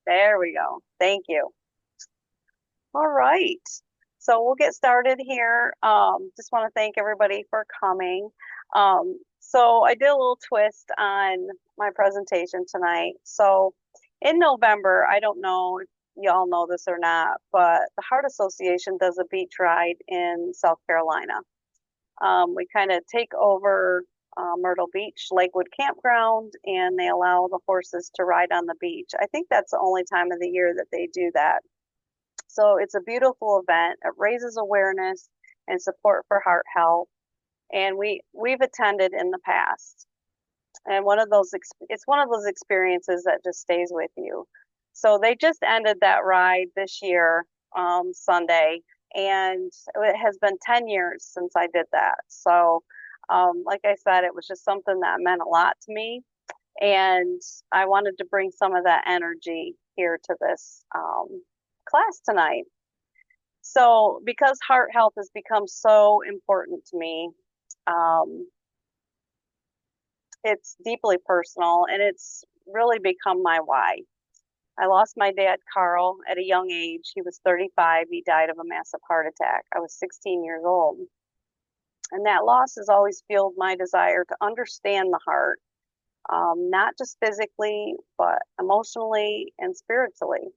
There we go. Thank you. All right. So we'll get started here. Just want to thank everybody for coming. So I did a little twist on my presentation tonight. So in November, I don't know if y'all know this or not, but the Heart Association does a beach ride in South Carolina. We kind of take over Myrtle Beach Lakewood Campground, and they allow the horses to ride on the beach. I think that's the only time of the year that they do that. So it's a beautiful event. It raises awareness and support for heart health, and we've attended in the past. And it's one of those experiences that just stays with you. So they just ended that ride this year, Sunday, and it has been 10 years since I did that. So, like I said, it was just something that meant a lot to me, and I wanted to bring some of that energy here to this class tonight. So, because heart health has become so important to me, um, it's deeply personal and it's really become my why. I lost my dad, Carl, at a young age. He was 35. He died of a massive heart attack. I was 16 years old. And that loss has always fueled my desire to understand the heart, not just physically, but emotionally and spiritually.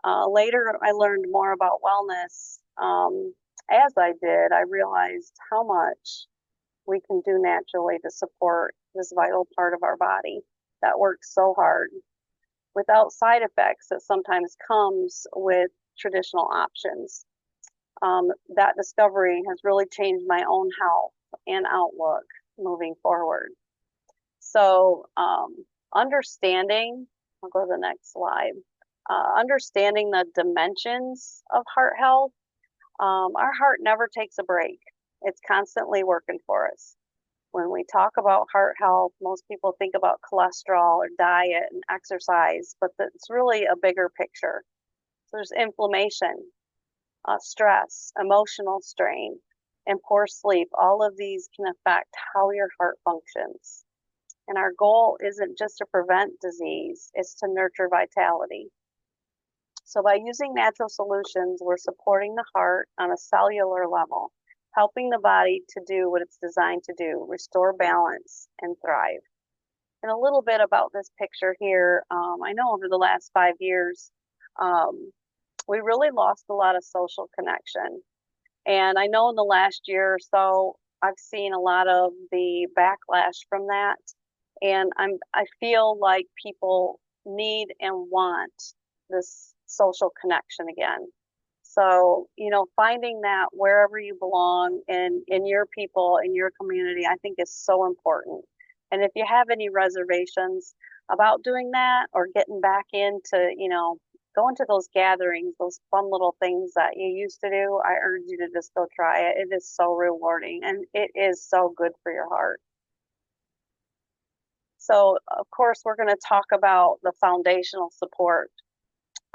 Later, I learned more about wellness. As I did, I realized how much we can do naturally to support this vital part of our body that works so hard without side effects that sometimes comes with traditional options. That discovery has really changed my own health and outlook moving forward. So, understanding, I'll go to the next slide. Understanding the dimensions of heart health. Our heart never takes a break. It's constantly working for us. When we talk about heart health, most people think about cholesterol or diet and exercise, but it's really a bigger picture. So there's inflammation, stress, emotional strain, and poor sleep. All of these can affect how your heart functions. And our goal isn't just to prevent disease, it's to nurture vitality. So by using natural solutions, we're supporting the heart on a cellular level, helping the body to do what it's designed to do, restore balance and thrive. And a little bit about this picture here. I know over the last 5 years, we really lost a lot of social connection. And I know in the last year or so, I've seen a lot of the backlash from that. And I feel like people need and want this social connection again. So, finding that wherever you belong in your people, in your community, I think is so important. And if you have any reservations about doing that or getting back into, going to those gatherings, those fun little things that you used to do, I urge you to just go try it. It is so rewarding and it is so good for your heart. So, of course, we're going to talk about the foundational support.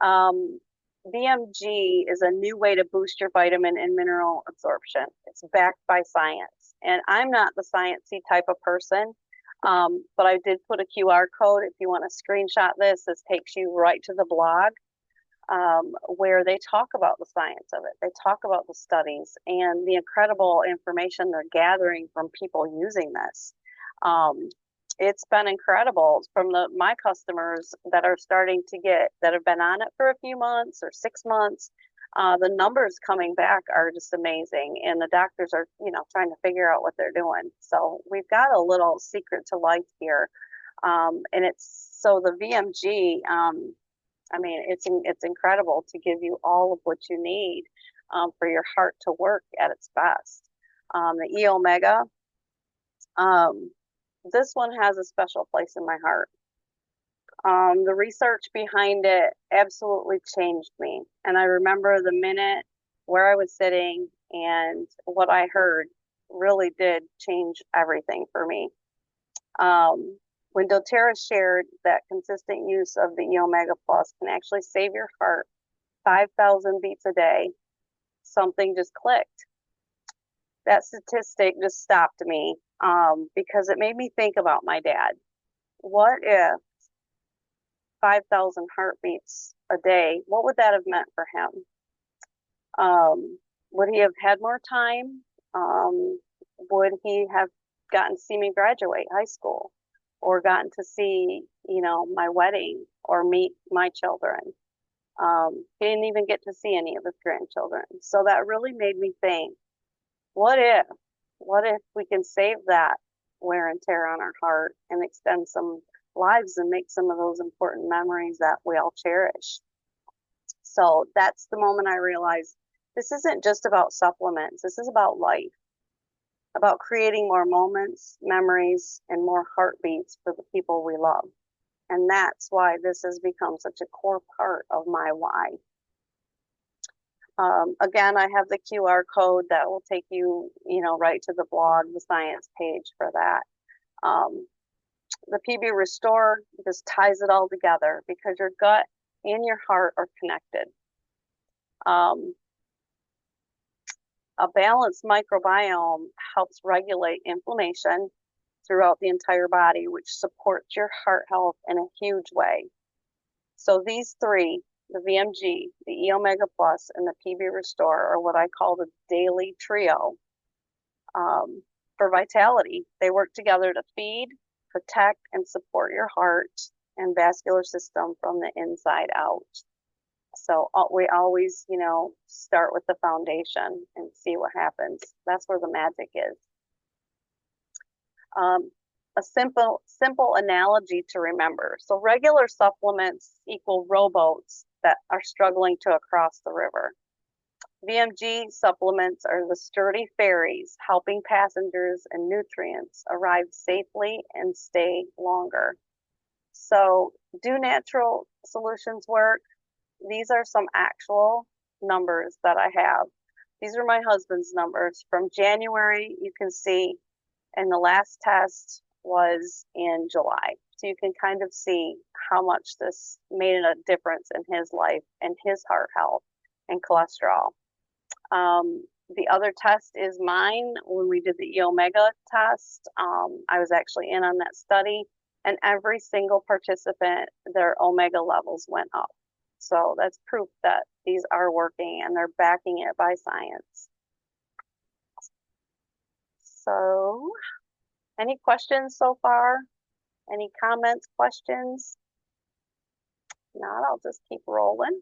VMG is a new way to boost your vitamin and mineral absorption. It's backed by science. And I'm not the sciencey type of person, but I did put a QR code. If you want to screenshot this, this takes you right to the blog where they talk about the science of it. They talk about the studies and the incredible information they're gathering from people using this. It's been incredible from my customers that are starting to that have been on it for a few months or 6 months. The numbers coming back are just amazing, and the doctors are, trying to figure out what they're doing. So we've got a little secret to life here, and it's so the VMG. I mean, it's incredible to give you all of what you need for your heart to work at its best. The E Omega. This one has a special place in my heart. The research behind it absolutely changed me. And I remember the minute where I was sitting and what I heard really did change everything for me. When doTERRA shared that consistent use of the E Omega Plus can actually save your heart 5,000 beats a day, something just clicked. That statistic just stopped me because it made me think about my dad. What if 5,000 heartbeats a day, what would that have meant for him? Would he have had more time? Would he have gotten to see me graduate high school or gotten to see, my wedding or meet my children? He didn't even get to see any of his grandchildren. So that really made me think, what if, what if we can save that wear and tear on our heart and extend some lives and make some of those important memories that we all cherish? So that's the moment I realized this isn't just about supplements. This is about life, about creating more moments, memories, and more heartbeats for the people we love. And that's why this has become such a core part of my why. Again, I have the QR code that will take you, right to the blog, the science page for that. The PB Restore just ties it all together because your gut and your heart are connected. A balanced microbiome helps regulate inflammation throughout the entire body, which supports your heart health in a huge way. So these three, the VMG, the E Omega Plus, and the PB Restore, are what I call the daily trio for vitality. They work together to feed, protect, and support your heart and vascular system from the inside out. So we always, start with the foundation and see what happens. That's where the magic is. A simple analogy to remember. So regular supplements equal rowboats that are struggling to cross the river. VMG supplements are the sturdy ferries helping passengers and nutrients arrive safely and stay longer. So do natural solutions work? These are some actual numbers that I have. These are my husband's numbers. From January, you can see, and the last test was in July. So you can kind of see how much this made a difference in his life and his heart health and cholesterol. The other test is mine. When we did the E Omega test, I was actually in on that study, and every single participant, their omega levels went up. So that's proof that these are working and they're backing it by science. So, any questions so far? Any comments, questions? If not, I'll just keep rolling.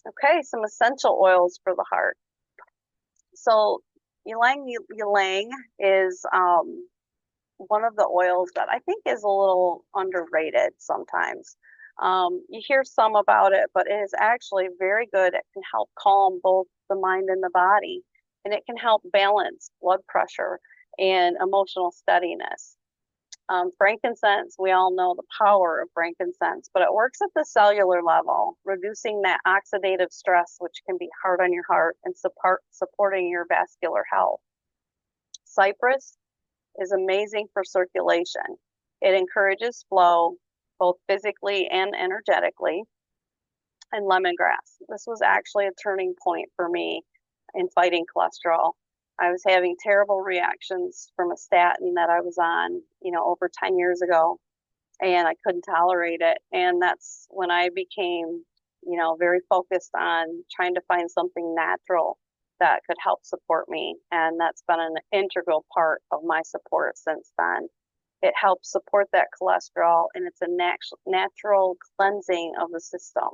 Okay, some essential oils for the heart. So ylang ylang is one of the oils that I think is a little underrated sometimes. You hear some about it, but it is actually very good. It can help calm both the mind and the body, and it can help balance blood pressure and emotional steadiness. Frankincense, we all know the power of frankincense, but it works at the cellular level, reducing that oxidative stress, which can be hard on your heart, and supporting your vascular health. Cypress is amazing for circulation. It encourages flow, both physically and energetically. And lemongrass. This was actually a turning point for me in fighting cholesterol. I was having terrible reactions from a statin that I was on, over 10 years ago, and I couldn't tolerate it. And that's when I became, very focused on trying to find something natural that could help support me. And that's been an integral part of my support since then. It helps support that cholesterol, and it's a natural cleansing of the system.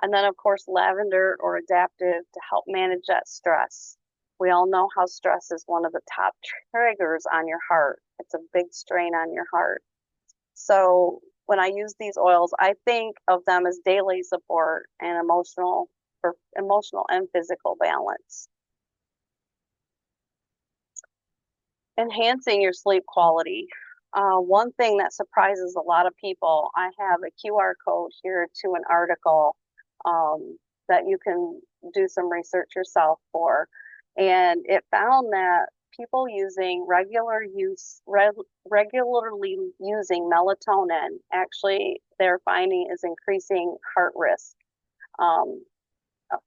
And then, of course, lavender or adaptive to help manage that stress. We all know how stress is one of the top triggers on your heart. It's a big strain on your heart. So when I use these oils, I think of them as daily support and emotional and physical balance. Enhancing your sleep quality. One thing that surprises a lot of people, I have a QR code here to an article that you can do some research yourself for. And it found that people regularly using melatonin, actually they're finding is increasing heart risk,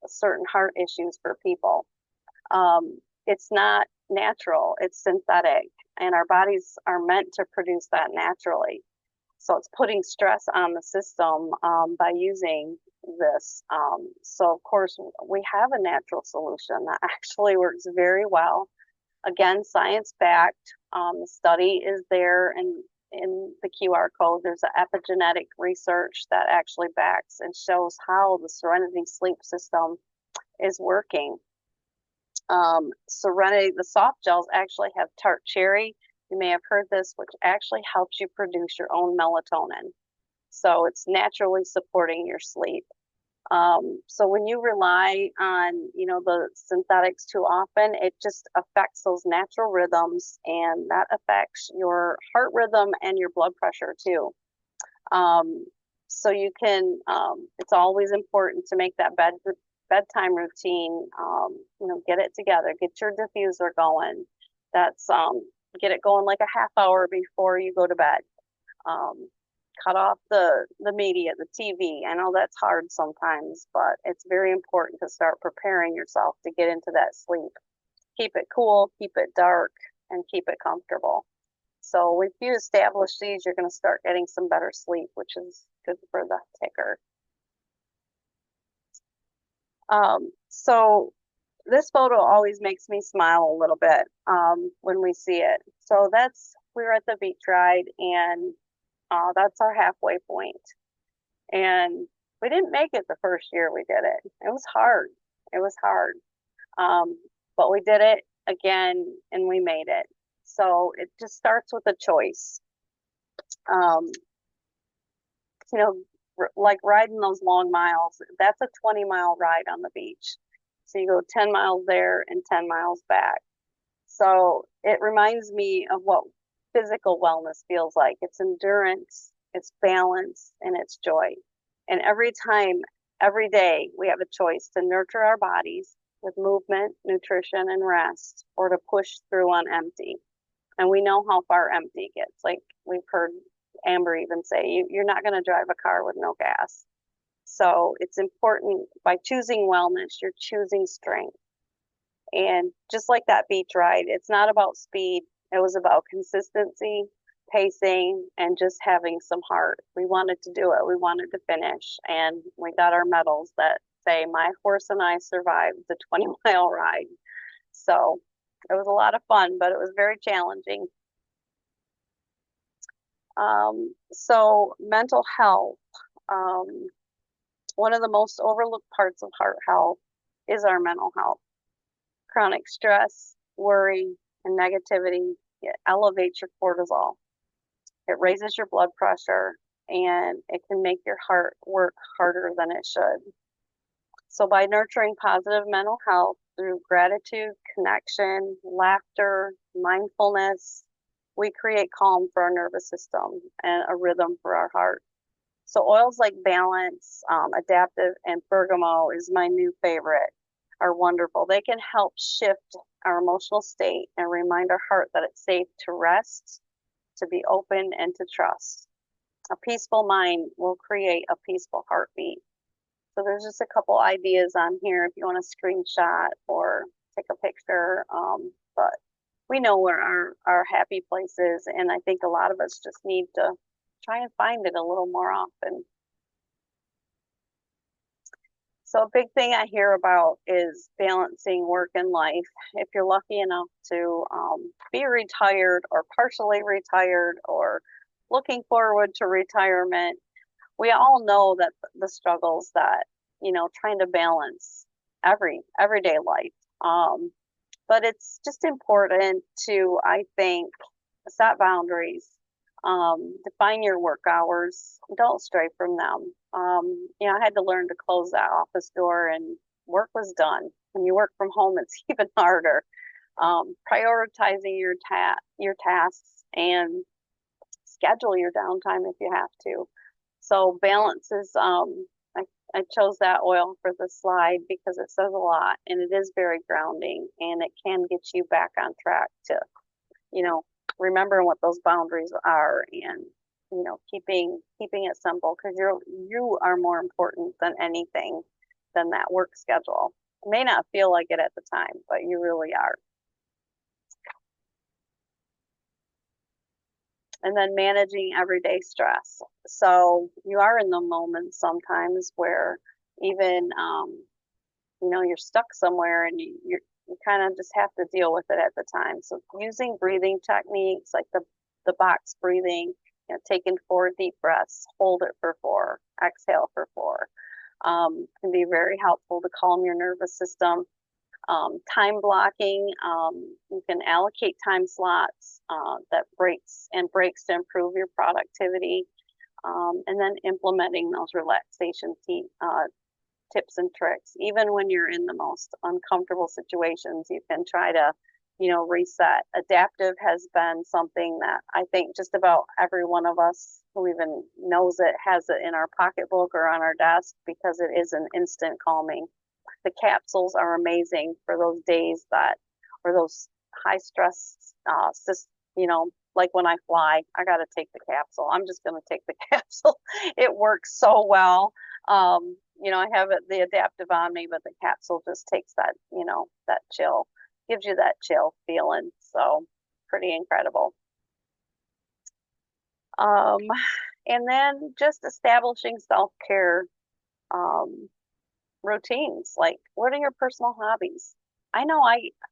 certain heart issues for people. It's not natural, it's synthetic, and our bodies are meant to produce that naturally. So it's putting stress on the system by using this. So of course we have a natural solution that actually works very well. Again, science backed. The study is there and in the QR code. There's an epigenetic research that actually backs and shows how the Serenity sleep system is working. Serenity, the soft gels actually have tart cherry. You may have heard this, which actually helps you produce your own melatonin. So it's naturally supporting your sleep. So when you rely on, the synthetics too often, it just affects those natural rhythms, and that affects your heart rhythm and your blood pressure too. So you can, it's always important to make that bedtime routine, get it together, get your diffuser going. That's, get it going like a half hour before you go to bed. Cut off the media, the TV. I know that's hard sometimes, but it's very important to start preparing yourself to get into that sleep. Keep it cool, keep it dark, and keep it comfortable. So if you establish these, you're going to start getting some better sleep, which is good for the ticker. So this photo always makes me smile a little bit when we see it. So we were at the beach ride, and that's our halfway point. And we didn't make it the first year we did it. It was hard. It was hard. But we did it again and we made it. So it just starts with a choice. Um, like riding those long miles, that's a 20-mile ride on the beach. So you go 10 miles there and 10 miles back. So it reminds me of what physical wellness feels like. It's endurance, it's balance, and it's joy. And every time, every day, we have a choice to nurture our bodies with movement, nutrition, and rest, or to push through on empty. And we know how far empty gets. Like we've heard Amber even say, you're not going to drive a car with no gas. So it's important by choosing wellness, you're choosing strength. And just like that beach ride, it's not about speed. It was about consistency, pacing, and just having some heart. We wanted to do it. We wanted to finish. And we got our medals that say, my horse and I survived the 20-mile ride. So it was a lot of fun, but it was very challenging. So mental health. One of the most overlooked parts of heart health is our mental health. Chronic stress, worry, and negativity, it elevates your cortisol. It raises your blood pressure, and it can make your heart work harder than it should. So by nurturing positive mental health through gratitude, connection, laughter, mindfulness, we create calm for our nervous system and a rhythm for our heart. So oils like Balance, Adaptive, and Bergamot is my new favorite, are wonderful. They can help shift our emotional state and remind our heart that it's safe to rest, to be open, and to trust. A peaceful mind will create a peaceful heartbeat. So there's just a couple ideas on here if you want to screenshot or take a picture. But we know where our happy place is, and I think a lot of us just need to try and find it a little more often. So a big thing I hear about is balancing work and life. If you're lucky enough to be retired or partially retired or looking forward to retirement, we all know that the struggles that, trying to balance everyday life. But it's just important to, I think, set boundaries, define your work hours, don't stray from them. I had to learn to close that office door and work was done. When you work from home, it's even harder. Prioritizing your tasks and schedule your downtime if you have to. So balance is, I chose that oil for the slide because it says a lot and it is very grounding and it can get you back on track to, remembering what those boundaries are and, keeping it simple because you are more important than anything than that work schedule. It may not feel like it at the time, but you really are. And then managing everyday stress. So you are in the moment sometimes where even, you're stuck somewhere and you kind of just have to deal with it at the time. So using breathing techniques like the box breathing, taking 4 deep breaths, hold it for 4, exhale for 4, can be very helpful to calm your nervous system. Time blocking, you can allocate time slots that breaks to improve your productivity. And then implementing those relaxation tips and tricks. Even when you're in the most uncomfortable situations, you can try to, reset. Adaptive has been something that I think just about every one of us who even knows it has it in our pocketbook or on our desk because it is an instant calming. The capsules are amazing for those days or those high stress, like when I fly, I got to take the capsule. I'm just going to take the capsule. It works so well. I have the adaptive on me, but the capsule just takes that, that chill, gives you that chill feeling. So pretty incredible. Um, and then just establishing self-care routines. Like, what are your personal hobbies? I know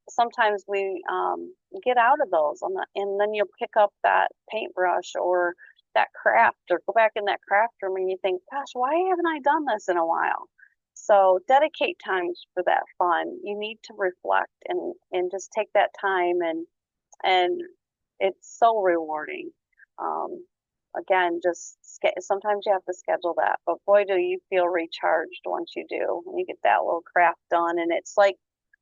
sometimes we get out of those and then you'll pick up that paintbrush or that craft or go back in that craft room and you think, gosh, why haven't I done this in a while? So dedicate times for that fun. You need to reflect and just take that time and it's so rewarding. Um, Again, just sometimes you have to schedule that, but boy, do you feel recharged once you do. When you get that little craft done, and it's like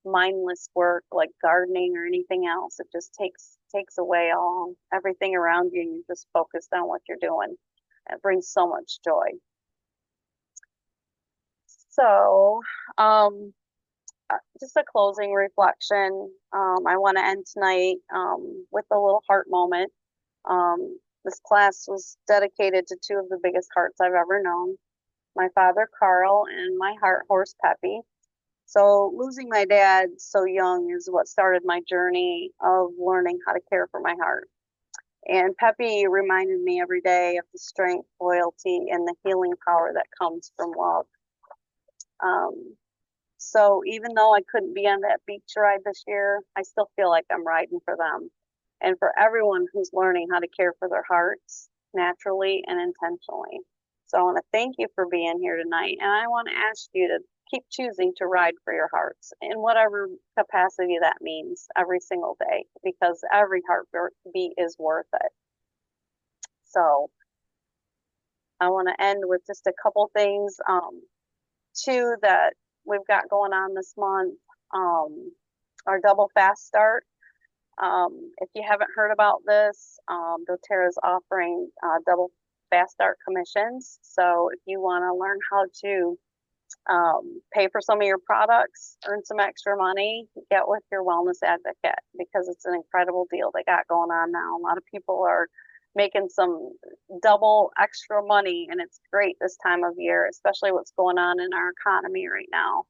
mindless work, like gardening or anything else. It just takes away everything around you, and you're just focused on what you're doing. It brings so much joy. So, just a closing reflection. I want to end tonight with a little heart moment. This class was dedicated to 2 of the biggest hearts I've ever known, my father, Carl, and my heart horse, Peppy. So losing my dad so young is what started my journey of learning how to care for my heart. And Peppy reminded me every day of the strength, loyalty, and the healing power that comes from love. So even though I couldn't be on that beach ride this year, I still feel like I'm riding for them and for everyone who's learning how to care for their hearts naturally and intentionally. So I want to thank you for being here tonight. And I want to ask you to keep choosing to ride for your hearts in whatever capacity that means every single day, because every heartbeat is worth it. So I want to end with just a couple things, too, that we've got going on this month. Our double fast start. If you haven't heard about this, doTERRA is offering double fast start commissions. So if you want to learn how to pay for some of your products, earn some extra money, get with your wellness advocate because it's an incredible deal they got going on now. A lot of people are making some double extra money, and it's great this time of year, especially what's going on in our economy right now.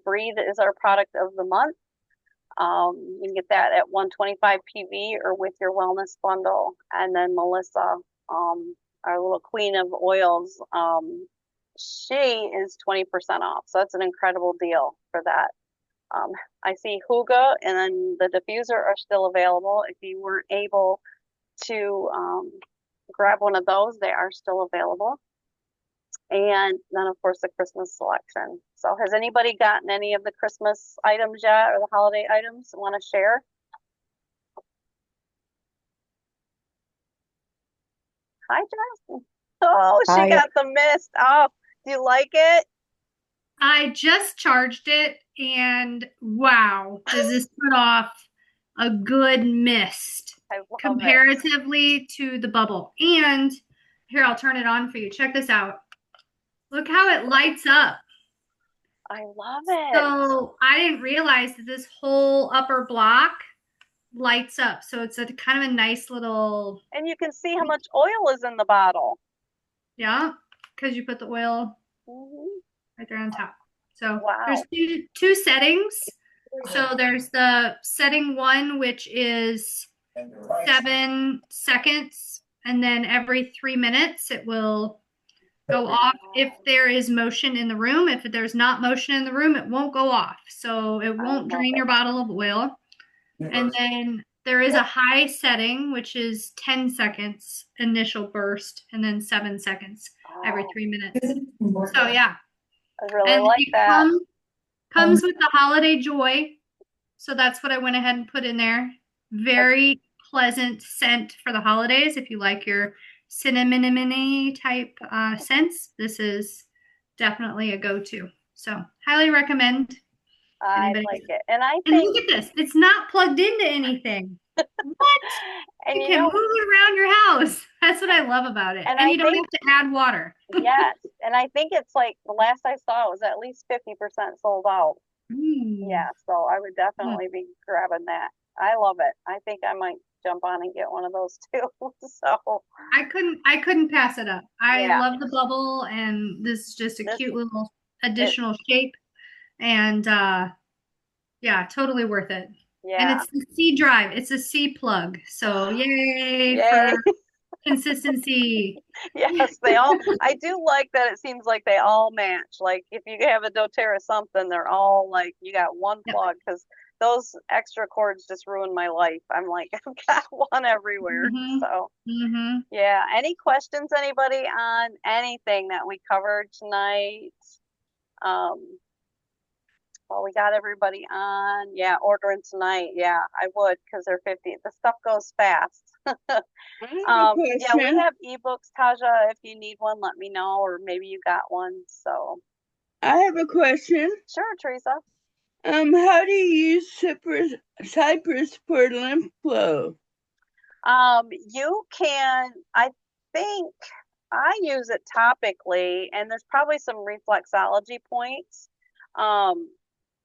Breathe is our product of the month. You can get that at 125 PV or with your wellness bundle. And then Melissa, our little queen of oils, she is 20% off. So that's an incredible deal for that. I see Huga and then the diffuser are still available. If you weren't able to grab one of those, they are still available. And then, of course, the Christmas selection. So has anybody gotten any of the Christmas items yet or the holiday items want to share? Hi, Justin. Oh, she I got the mist. Oh, do you like it? I just charged it and wow, does this put off a good mist I love it. comparatively to the bubble. And here, I'll turn it on for you. Check this out. Look how it lights up. I love it. So I didn't realize that this whole upper block lights up. So it's a kind of a nice little, And you can see how much oil is in the bottle. yeah, because you put the oil Hmm. right there on top. So there's Wow. two settings. So there's the setting 1, which is 7 seconds, and then every 3 minutes it will go off if Oh, there is motion in the room. If there's not motion in the room, it won't go off. So it I won't love drain your it. bottle of oil. And then there is a high setting, which is 10 seconds initial burst, and then 7 seconds every Oh, 3 minutes. So yeah. I really And like it that. comes with the holiday joy. So that's what I went ahead and put in there. That's Very pleasant scent for the holidays. If you like your cinnamon type scents, this is definitely a go-to. So highly recommend I anybody. like it. And I And think look at this. It's not plugged into anything. What? and You you can move know it around your house. That's what I love about it. and And I you don't think have to add water. yes, and I think it's like the last I saw it was at least 50% sold out. Mm. Yeah, so I would definitely be grabbing that. I love it. I think I might jump on and get one of those too. So, I couldn't pass it up. I yeah, love the bubble, and this is just a this cute little it additional shape. And yeah, totally worth it. And yeah. it's the C drive. It's a C plug. So yay Yay. for consistency. Yes, they all I do like that it seems like they all match. Like if you have a doTERRA something, they're all like you got one Yep. plug because those extra cords just ruin my life. I'm like, I've got one everywhere. Mm-hmm. So, Mm-hmm. yeah. Any questions, anybody, on anything that we covered tonight? Um, well, we got everybody on. Yeah, ordering tonight. Yeah, I would because they're 50. The stuff goes fast. I have a Yeah, we question. have ebooks, Taja. If you need one, let me know, or maybe you got one. So, I have a question. sure, Teresa. How do you use Cypress for lymph flow? You can, I think I use it topically, and there's probably some reflexology points. Um,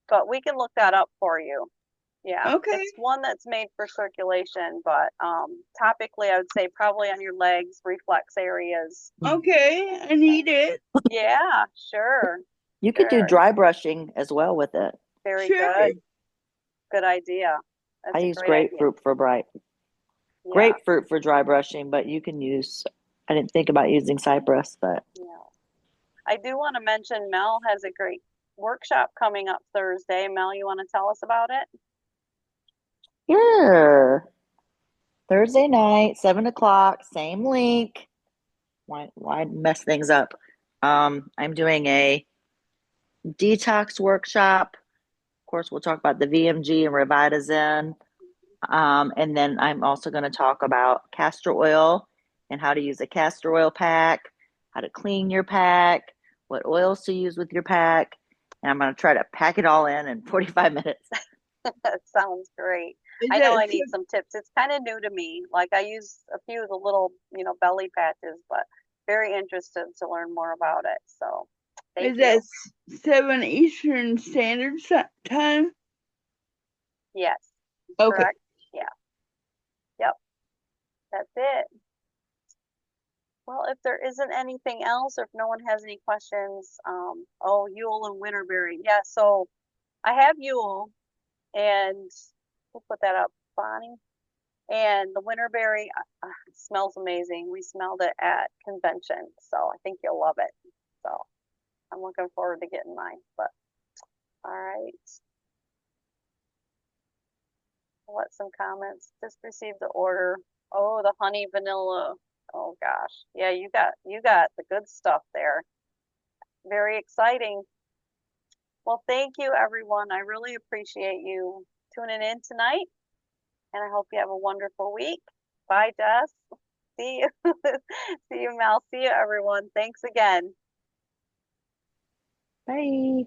but we can look that up for you. Yeah, Okay, it's one that's made for circulation, but topically, I would say probably on your legs, reflex areas. okay, I need it. Yeah, sure, You could do sure. dry brushing as well with it. Very Sure. good. Good idea. I That's a use great idea. grapefruit for Yeah, grapefruit for dry brushing, but you can use, I didn't think about using cypress, but yeah. I do want to mention Mel has a great workshop coming up Thursday. Mel, you want to tell us about it? yeah. Thursday night, 7 o'clock, same link. Why mess things up? I'm doing a detox workshop. Of course, we'll talk about the VMG and Revitazen. And then I'm also going to talk about castor oil and how to use a castor oil pack, how to clean your pack, what oils to use with your pack. And I'm going to try to pack it all in 45 minutes. That sounds great. Is I know that I need some tips. It's kind of new to me. Like I use a few of the little, belly patches, but very interested to learn more about it. So thank is you. that 7 Eastern Standard Time? Yes, Okay. correct. Yeah. Yep. That's it. Well, if there isn't anything else, or if no one has any questions, oh, Yule and Winterberry. Yeah, so I have Yule, and we'll put that up, Bonnie. And the Winterberry smells amazing. We smelled it at convention, so I think you'll love it. So I'm looking forward to getting mine. But all right, I'll let some comments. Just received the order. Oh, the honey vanilla. Oh gosh, yeah, you got the good stuff there. Very exciting. Well, thank you, everyone. I really appreciate you tuning in tonight, and I hope you have a wonderful week. Bye, Jess. See you. See you, Mel. See you, everyone. Thanks again. Bye.